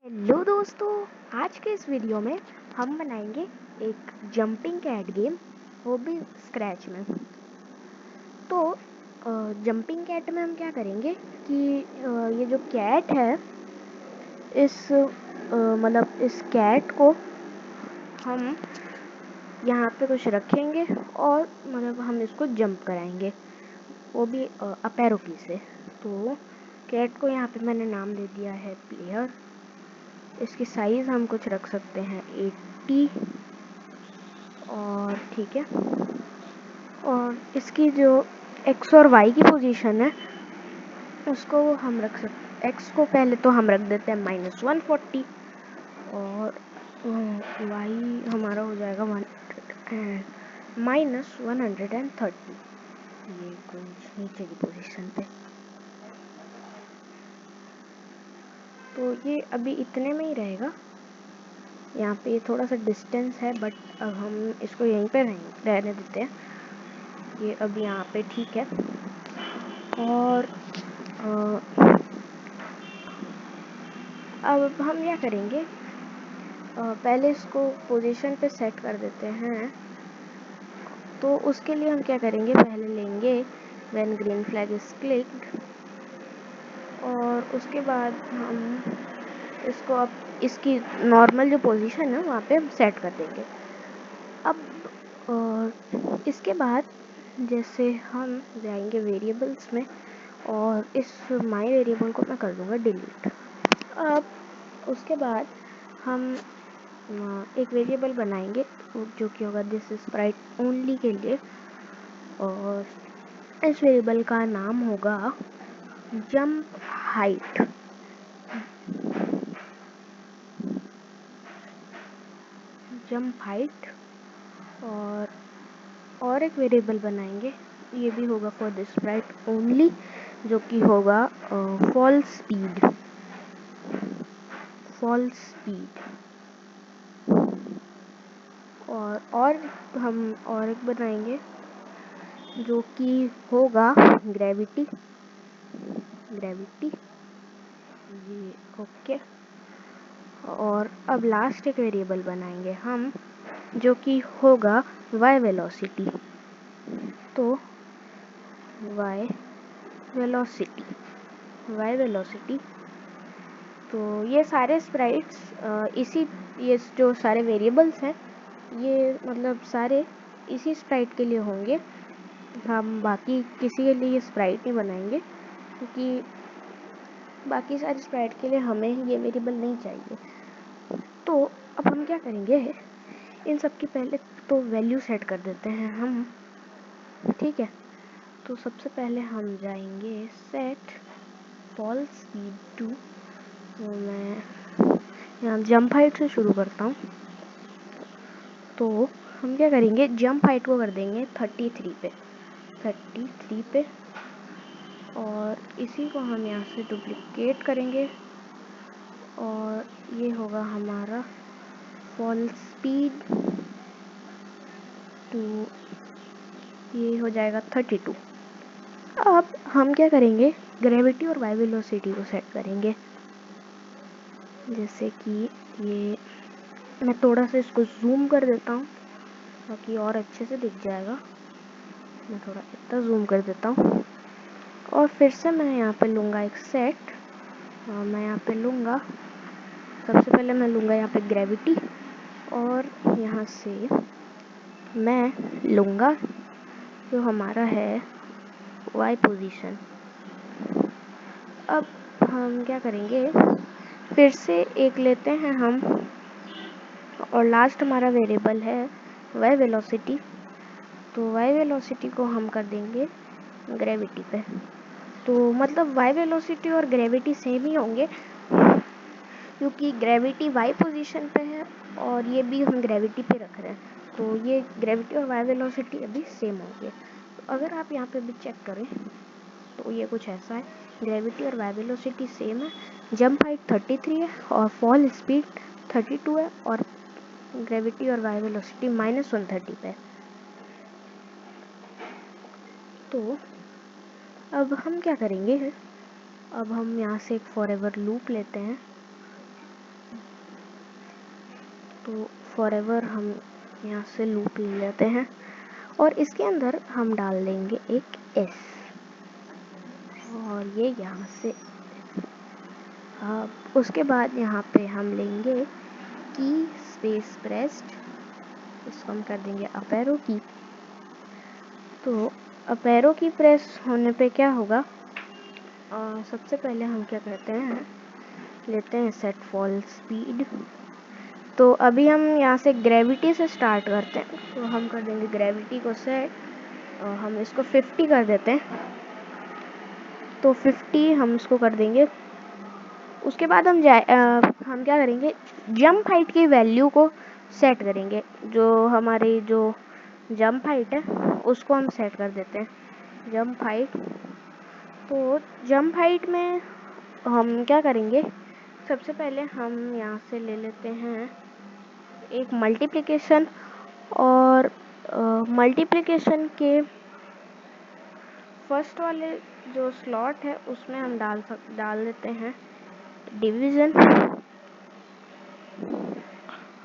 Hello दोस्तों, आज के इस वीडियो में हम बनाएंगे एक जंपिंग कैट गेम, वो भी स्क्रैच में। तो जंपिंग कैट में हम क्या करेंगे कि ये जो कैट है, इस कैट को हम यहाँ पे कुछ रखेंगे और हम इसको जंप कराएंगे, वो भी अप एरो की से। तो कैट को यहाँ पे मैंने नाम दे दिया है प्लेयर। इसकी साइज़ हम कुछ रख सकते हैं 80, और ठीक है। और इसकी जो एक्स और वाई की पोजीशन है उसको हम रख सकते, एक्स को पहले तो हम रख देते हैं -140 और वाई हमारा हो जाएगा -130, ये कुछ नीचे की पोजीशन पे। तो ये अभी इतने में ही रहेगा, यहाँ पे थोड़ा सा डिस्टेंस है, बट अब हम इसको यहीं पे रहने देते हैं। ये अब यहाँ पे ठीक है। और अब हम क्या करेंगे, पहले इसको पोजीशन पे सेट कर देते हैं। तो उसके लिए हम क्या करेंगे, पहले लेंगे when green flag is clicked, और उसके बाद हम इसको अब इसकी नॉर्मल जो पोजीशन है वहाँ पे हम सेट कर देंगे। अब इसके बाद जैसे हम जाएंगे वेरिएबल्स में, और इस माई वेरिएबल को मैं कर दूंगा डिलीट। अब उसके बाद हम एक वेरिएबल बनाएंगे जो कि होगा दिस स्प्राइट ओनली के लिए, और इस वेरिएबल का नाम होगा जंप हाइट। और एक वेरिएबल बनाएंगे, ये भी होगा फॉर दिस स्प्राइट ओनली, जो कि होगा फॉल स्पीड। और हम और एक बनाएंगे जो कि होगा ग्रेविटी। ये ओके। और अब लास्ट एक वेरिएबल बनाएंगे हम जो कि होगा y वेलोसिटी। तो y वेलोसिटी। तो ये सारे स्प्राइट्स ये जो सारे वेरिएबल्स हैं, ये मतलब सारे इसी स्प्राइट के लिए होंगे। हम बाकी किसी के लिए स्प्राइट नहीं बनाएंगे, क्योंकि बाकी सारे स्प्राइट के लिए हमें ये वेरिएबल नहीं चाहिए। तो अब हम क्या करेंगे, इन सब की पहले तो वैल्यू सेट कर देते हैं हम, ठीक है। तो सबसे पहले हम जाएंगे सेट फॉल स्पीड टू, मैं यहाँ जंप हाइट से शुरू करता हूँ। तो हम क्या करेंगे, जंप हाइट को कर देंगे 33 पे, और इसी को हम यहाँ से डुप्लीकेट करेंगे, और ये होगा हमारा फॉल स्पीड टू, ये हो जाएगा 32। अब हम क्या करेंगे, ग्रेविटी और वाई वेलोसिटी को सेट करेंगे। जैसे कि ये मैं थोड़ा सा इसको जूम कर देता हूँ ताकि और अच्छे से दिख जाएगा। मैं थोड़ा इतना जूम कर देता हूँ, और फिर से मैं यहाँ पे लूँगा एक सेट, और मैं यहाँ पे लूँगा, सबसे पहले मैं लूँगा यहाँ पे ग्रेविटी, और यहाँ से मैं लूँगा जो हमारा है वाई पोजीशन। अब हम क्या करेंगे, फिर से एक लेते हैं हम, और लास्ट हमारा वेरिएबल है वाई वेलोसिटी। तो वाई वेलोसिटी को हम कर देंगे ग्रेविटी पे। तो मतलब वाई वेलोसिटी और ग्रेविटी सेम ही होंगे, क्योंकि ग्रेविटी वाई पोजीशन पे है और ये भी हम ग्रेविटी पे रख रहे हैं। तो ये ग्रेविटी और वाई वेलोसिटी अभी सेम होंगे। तो अगर आप यहाँ पे भी चेक करें तो ये कुछ ऐसा है, ग्रेविटी और वाई वेलोसिटी सेम है, जंप हाइट 33 है और फॉल स्पीड 32 है, और ग्रेविटी और वाई वेलोसिटी -130 पे। तो अब हम क्या करेंगे, अब हम यहाँ से एक फॉरएवर लूप लेते हैं, तो फॉरएवर हम यहाँ से लूप ले लेते हैं और इसके अंदर हम डाल देंगे एक एस और ये यहाँ से। उसके बाद यहाँ पे हम लेंगे की स्पेस प्रेस्ड, इसको हम कर देंगे अप एरो की। तो अप एरो की प्रेस होने पे क्या होगा, सबसे पहले हम क्या करते हैं, लेते हैं सेट फॉल स्पीड। तो अभी हम यहाँ से ग्रेविटी से स्टार्ट करते हैं, तो हम कर देंगे ग्रेविटी को सेट, हम इसको 50 कर देते हैं। तो 50 हम इसको कर देंगे। उसके बाद हम हम क्या करेंगे, जंप हाइट की वैल्यू को सेट करेंगे। जो हमारी जो जंप हाइट है उसको हम सेट कर देते हैं, जंप हाइट। तो जंप हाइट में हम क्या करेंगे, सबसे पहले हम यहाँ से ले लेते हैं एक मल्टीप्लिकेशन, और मल्टीप्लिकेशन के फर्स्ट वाले जो स्लॉट है उसमें हम डाल देते हैं डिवीज़न।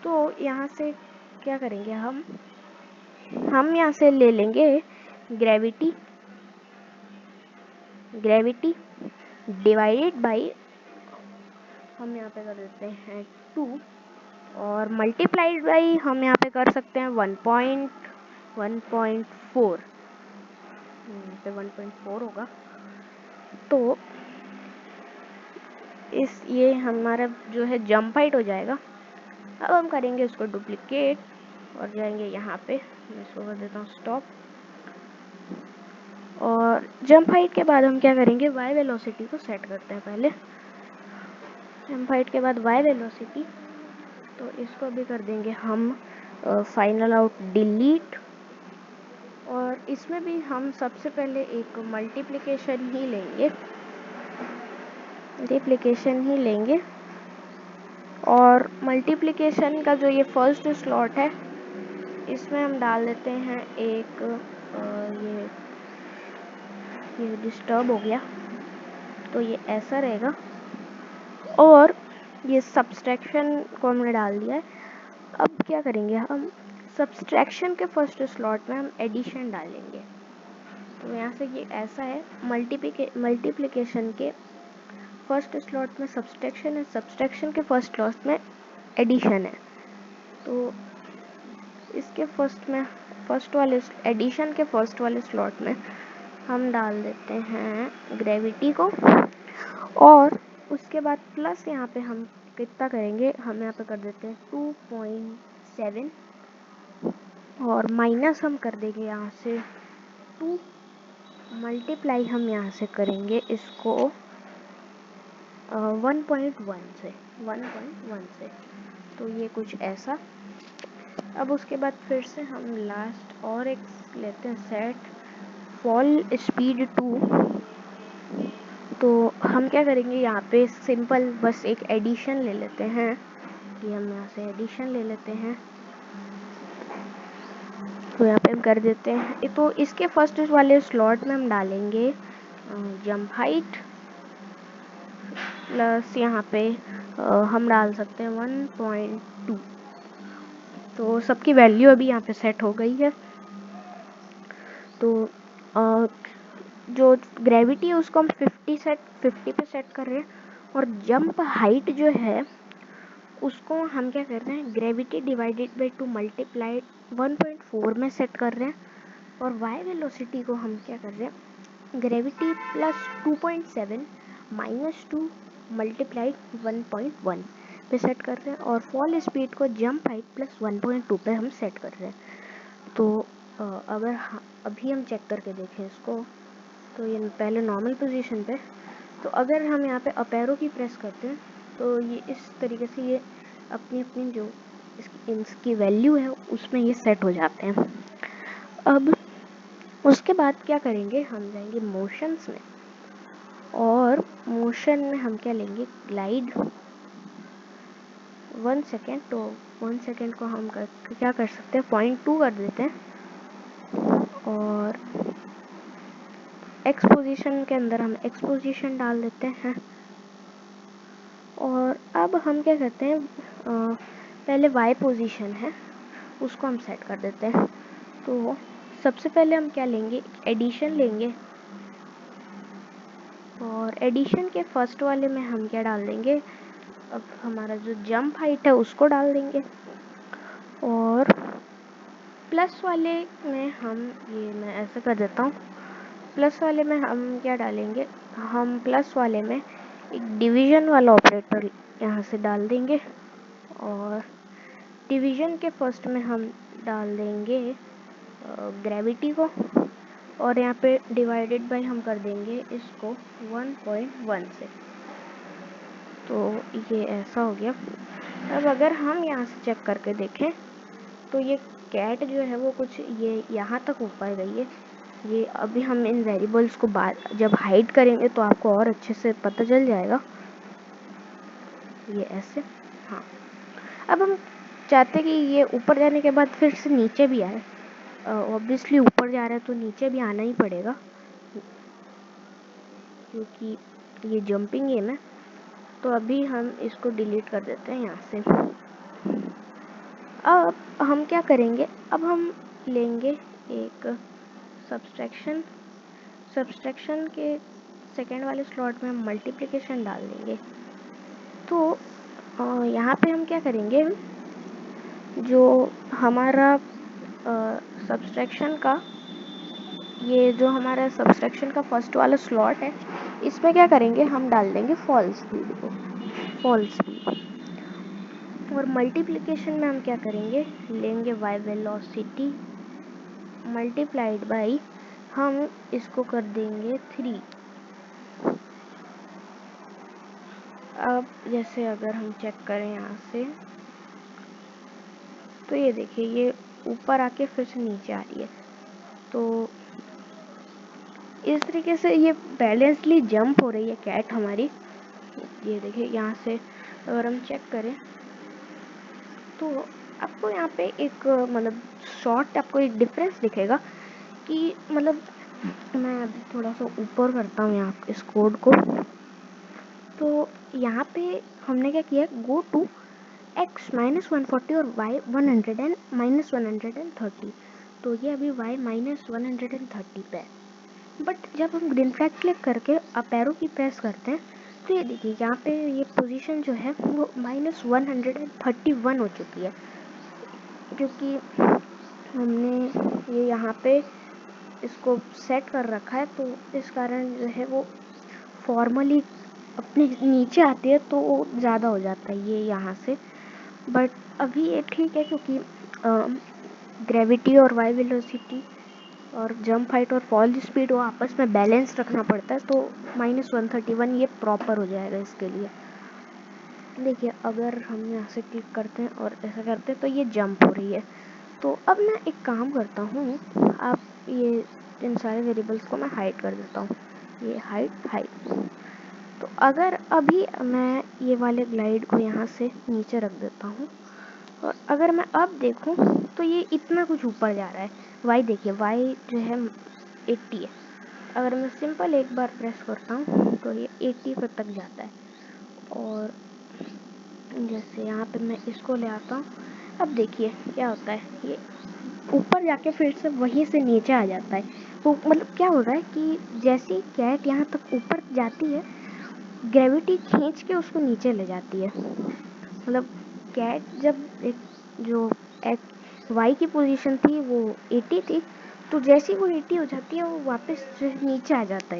तो यहाँ से क्या करेंगे, हम यहाँ से ले लेंगे ग्रेविटी डिवाइडेड बाई, हम यहाँ पे कर देते हैं 2, और मल्टीप्लाइड बाई हम यहाँ पे कर सकते हैं 1.4, पे 1.4 होगा। तो ये हमारा जो है जंप हाइट हो जाएगा। अब हम करेंगे इसको डुप्लीकेट और जाएंगे यहाँ पे, मैं इसको कर देता हूँ स्टॉप। और जंप हाइट के बाद हम क्या करेंगे, वाई वेलोसिटी को सेट करते हैं पहले। जंप हाइट के बाद वाई वेलोसिटी, तो इसको भी कर देंगे हम फाइनल आउट डिलीट। और इसमें भी हम सबसे पहले एक मल्टीप्लिकेशन ही लेंगे और मल्टीप्लिकेशन का जो ये फर्स्ट स्लॉट है इसमें हम डाल देते हैं एक ये डिस्टर्ब हो गया, तो ये ऐसा रहेगा। और ये सब्सट्रैक्शन को हमने डाल दिया है। अब क्या करेंगे, हम सब्सट्रैक्शन के फर्स्ट स्लॉट में हम एडिशन डालेंगे। तो यहाँ से ये ऐसा है, मल्टीप्लिकेशन के फर्स्ट स्लॉट में सब्सट्रैक्शन है, सब्सट्रैक्शन के फर्स्ट स्लॉट में एडिशन है। तो इसके एडिशन के फर्स्ट वाले स्लॉट में हम डाल देते हैं ग्रेविटी को, और उसके बाद प्लस यहाँ पे हम कितना करेंगे, हम यहाँ पे कर देते हैं 2.7, और माइनस हम कर देंगे यहाँ से 2, मल्टीप्लाई हम यहाँ से करेंगे इसको 1.1 से। तो ये कुछ ऐसा। अब उसके बाद फिर से हम लास्ट और एक लेते हैं सेट फॉल स्पीड 2। तो हम क्या करेंगे, यहाँ पे सिंपल बस एक एडिशन ले लेते हैं, कि हम यहाँ से एडिशन ले लेते हैं। तो यहाँ पे हम कर देते हैं, तो इसके फर्स्ट वाले स्लॉट में हम डालेंगे जंप हाइट प्लस यहाँ पे हम डाल सकते हैं 1.2। तो सबकी वैल्यू अभी यहाँ पे सेट हो गई है। तो जो ग्रेविटी है उसको हम 50 पे सेट कर रहे हैं, और जंप हाइट जो है उसको हम क्या कर रहे हैं, ग्रेविटी डिवाइडेड बाई 2 मल्टीप्लाइड 1.4 में सेट कर रहे हैं। और वाई वेलोसिटी को हम क्या कर रहे हैं, ग्रेविटी प्लस 2.7 माइनस 2 मल्टीप्लाइड 1.1 पे सेट कर रहे हैं, और फॉल स्पीड को जंप हाइट प्लस 1.2 पे हम सेट कर रहे हैं। तो अगर अभी हम चेक करके देखें इसको, तो ये पहले नॉर्मल पोजीशन पे, तो अगर हम यहाँ पे अप एरो की प्रेस करते हैं तो ये इस तरीके से ये अपनी जो इसकी वैल्यू है उसमें ये सेट हो जाते हैं। अब उसके बाद क्या करेंगे, हम जाएंगे मोशंस में, और मोशन में हम क्या लेंगे, ग्लाइड 1 सेकेंड। तो 1 सेकेंड को हम क्या कर सकते हैं, 0.2 कर देते हैं, और एक्स पोजीशन के अंदर हम एक्स पोजीशन डाल देते हैं। और अब हम क्या करते हैं, पहले y पोजीशन है उसको हम सेट कर देते हैं। तो सबसे पहले हम क्या लेंगे, एडिशन लेंगे, और एडिशन के फर्स्ट वाले में हम क्या डाल देंगे, अब हमारा जो जंप हाइट है उसको डाल देंगे, और प्लस वाले में हम, ये मैं ऐसे कर देता हूँ, प्लस वाले में हम क्या डालेंगे, हम प्लस वाले में एक डिवीज़न वाला ऑपरेटर यहाँ से डाल देंगे, और डिवीज़न के फर्स्ट में हम डाल देंगे ग्रेविटी को, और यहाँ पे डिवाइडेड बाय हम कर देंगे इसको 1.1 से। तो ये ऐसा हो गया। अब अगर हम यहाँ से चेक करके देखें तो ये कैट जो है वो कुछ ये यहाँ तक ऊपर गई है। ये अभी हम इन वेरिएबल्स को बाद जब हाइड करेंगे तो आपको और अच्छे से पता चल जाएगा। ये ऐसे, हाँ। अब हम चाहते कि ये ऊपर जाने के बाद फिर से नीचे भी आए। ऑब्वियसली ऊपर जा रहा है तो नीचे भी आना ही पड़ेगा क्योंकि ये जंपिंग गेम है। तो अभी हम इसको डिलीट कर देते हैं यहाँ से। अब हम क्या करेंगे, अब हम लेंगे एक सब्सट्रैक्शन के सेकेंड वाले स्लॉट में हम मल्टीप्लिकेशन डाल देंगे। तो यहाँ पे हम क्या करेंगे, जो हमारा सब्सट्रैक्शन का ये जो हमारा सब्सट्रैक्शन का फर्स्ट वाला स्लॉट है इसमें क्या करेंगे, हम डाल देंगे फॉल्स स्पीड, और मल्टीप्लिकेशन में हम क्या करेंगे, लेंगे y वेलोसिटी मल्टीप्लाइड बाई हम इसको कर देंगे 3। अब जैसे अगर हम चेक करें यहाँ से तो ये देखिए ये ऊपर आके फिर से नीचे आ रही है। तो इस तरीके से ये बैलेंसली जंप हो रही है कैट हमारी। ये देखिए यहाँ से अगर हम चेक करें तो आपको यहाँ पे एक मतलब शॉर्ट आपको एक डिफरेंस दिखेगा कि मतलब मैं अभी थोड़ा सा ऊपर करता हूँ यहाँ इस कोड को। तो यहाँ पे हमने क्या किया, गो टू x -140 और y 100 एंड -130। तो ये अभी y -130 पे है। बट जब हम ग्रीन फ्लैग क्लिक करके अप एरो की प्रेस करते हैं तो ये देखिए यहाँ पे ये पोजीशन जो है वो -131 हो चुकी है, क्योंकि हमने ये यहाँ पे इसको सेट कर रखा है। तो इस कारण जो है वो फॉर्मली अपने नीचे आती है तो ज़्यादा हो जाता है ये यहाँ से। बट अभी ये ठीक है क्योंकि ग्रेविटी और वाई वेलोसिटी और जंप हाइट और फॉल स्पीड वो आपस में बैलेंस रखना पड़ता है। तो -131 ये प्रॉपर हो जाएगा इसके लिए। देखिए अगर हम यहाँ से क्लिक करते हैं और ऐसा करते हैं तो ये जंप हो रही है। तो अब मैं एक काम करता हूँ, आप ये इन सारे वेरिएबल्स को मैं हाइड कर देता हूँ, ये हाइड। तो अगर अभी मैं ये वाले ग्लाइड को यहाँ से नीचे रख देता हूँ और अगर मैं अब देखूँ तो ये इतना कुछ ऊपर जा रहा है। वाई देखिए, वाई जो है 80 है। अगर मैं सिंपल एक बार प्रेस करता हूँ तो ये 80 पर तक जाता है। और जैसे यहाँ पे मैं इसको ले आता हूँ, अब देखिए क्या होता है, ये ऊपर जाके फिर से वहीं से नीचे आ जाता है। तो मतलब क्या हो रहा है कि जैसे कैट यहाँ तक ऊपर जाती है ग्रेविटी खींच के उसको नीचे ले जाती है। मतलब कैट जब एक जो एक वाई की पोजीशन थी वो 80 थी, तो जैसे ही वो 80 हो जाती है वो वापस नीचे आ जाती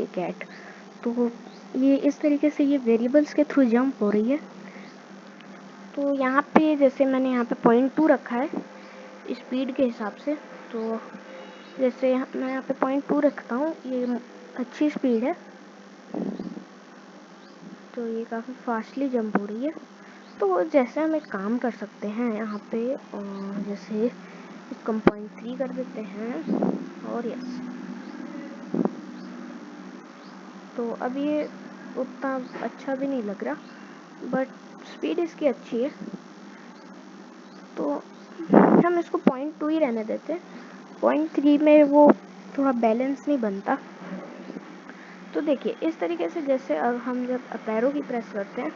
है कैट। तो ये इस तरीके से ये वेरिएबल्स के थ्रू जंप हो रही है। तो यहाँ पे जैसे मैंने यहाँ पे 0.2 रखा है स्पीड के हिसाब से, तो जैसे मैं यहाँ पे 0.2 रखता हूँ, ये अच्छी स्पीड है तो ये काफ़ी फास्टली जंप हो रही है। तो जैसे हम एक काम कर सकते हैं यहाँ पे, जैसे इसको हम 0.3 कर देते हैं और यस। तो अब ये उतना अच्छा भी नहीं लग रहा बट स्पीड इसकी अच्छी है, तो हम इसको 0.2 ही रहने देते हैं। 0.3 में वो थोड़ा बैलेंस नहीं बनता। तो देखिए इस तरीके से जैसे अब हम जब अप एरो की प्रेस करते हैं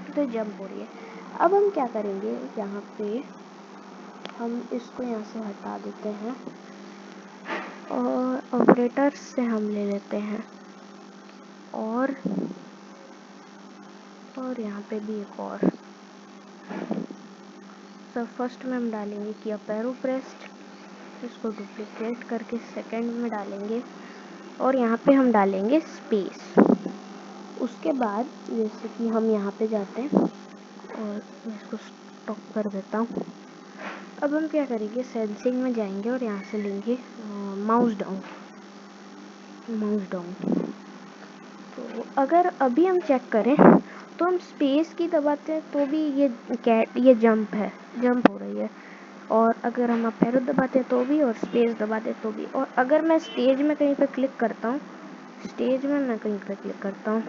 तो जंप हो रही है। अब हम क्या करेंगे, यहाँ पे हम इसको यहाँ से हटा देते हैं और ऑपरेटर्स से हम ले लेते हैं और यहाँ पे भी एक और। तो फर्स्ट में हम डालेंगे कि अप एरो प्रेस्ड, इसको डुप्लीकेट करके सेकंड में डालेंगे और यहाँ पे हम डालेंगे स्पेस। उसके बाद जैसे कि हम यहाँ पे जाते हैं और मैं इसको स्टॉप कर देता हूँ। अब हम क्या करेंगे, सेंसिंग में जाएंगे और यहाँ से लेंगे माउस डाउन। तो अगर अभी हम चेक करें तो हम स्पेस की दबाते हैं तो भी ये जंप हो रही है, और अगर हम अप एरो दबाते हैं तो भी, और स्पेस दबाते हैं तो भी। और अगर मैं स्टेज में कहीं पे क्लिक करता हूँ,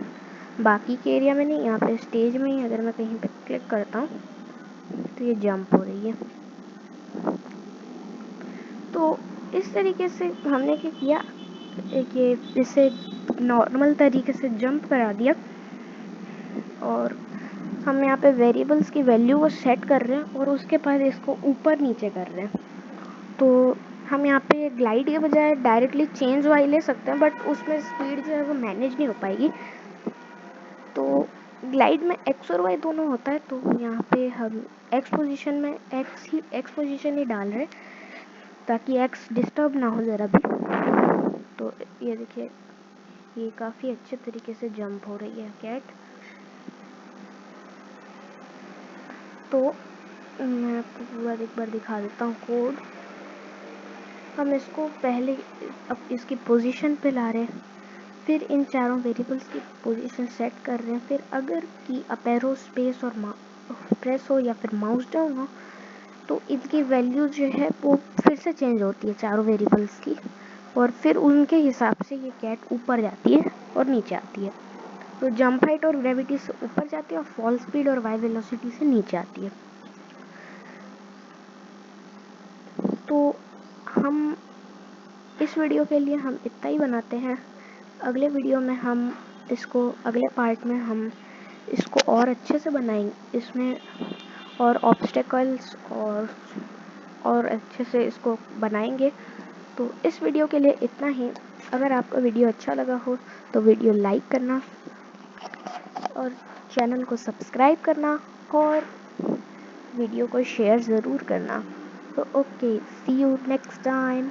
बाकी के एरिया में नहीं, यहाँ पे स्टेज में ही अगर मैं कहीं पे क्लिक करता हूँ तो ये जंप हो रही है। तो इस तरीके से हमने क्या किया, ये इसे नॉर्मल तरीके से जंप करा दिया और हम यहाँ पे वेरिएबल्स की वैल्यू को सेट कर रहे हैं और उसके बाद इसको ऊपर नीचे कर रहे हैं। तो हम यहाँ पे ग्लाइड के बजाय डायरेक्टली चेंज वाई ले सकते हैं, बट उसमें स्पीड जो है वो मैनेज नहीं हो पाएगी। तो ग्लाइड में एक्स और वाई दोनों होता है, तो यहाँ पे हम एक्स पोजीशन ही डाल रहे हैं ताकि एक्स डिस्टर्ब ना हो ज़रा भी। तो ये देखिए, ये काफ़ी अच्छे तरीके से जंप हो रही है कैट। तो मैं आपको पूरा एक बार दिखा देता हूँ कोड। हम इसको पहले अब इसकी पोजीशन पे ला रहे हैं, फिर इन चारों वेरिएबल्स की पोजीशन सेट कर रहे हैं, फिर अगर की अप एरो, स्पेस और प्रेस हो या फिर माउस डाउन हो तो इनकी वैल्यू जो है वो फिर से चेंज होती है चारों वेरिएबल्स की, और फिर उनके हिसाब से ये कैट ऊपर जाती है और नीचे आती है। तो जंप हाइट और ग्रेविटी से ऊपर जाती है और फॉल स्पीड और वाई वेलोसिटी से नीचे आती है। तो हम इस वीडियो के लिए हम इतना ही बनाते हैं। अगले वीडियो में हम इसको, अगले पार्ट में हम इसको और अच्छे से बनाएंगे, इसमें और ऑब्स्टेकल्स और अच्छे से इसको बनाएंगे। तो इस वीडियो के लिए इतना ही। अगर आपको वीडियो अच्छा लगा हो तो वीडियो लाइक करना और चैनल को सब्सक्राइब करना और वीडियो को शेयर ज़रूर करना। तो okay, see you next time.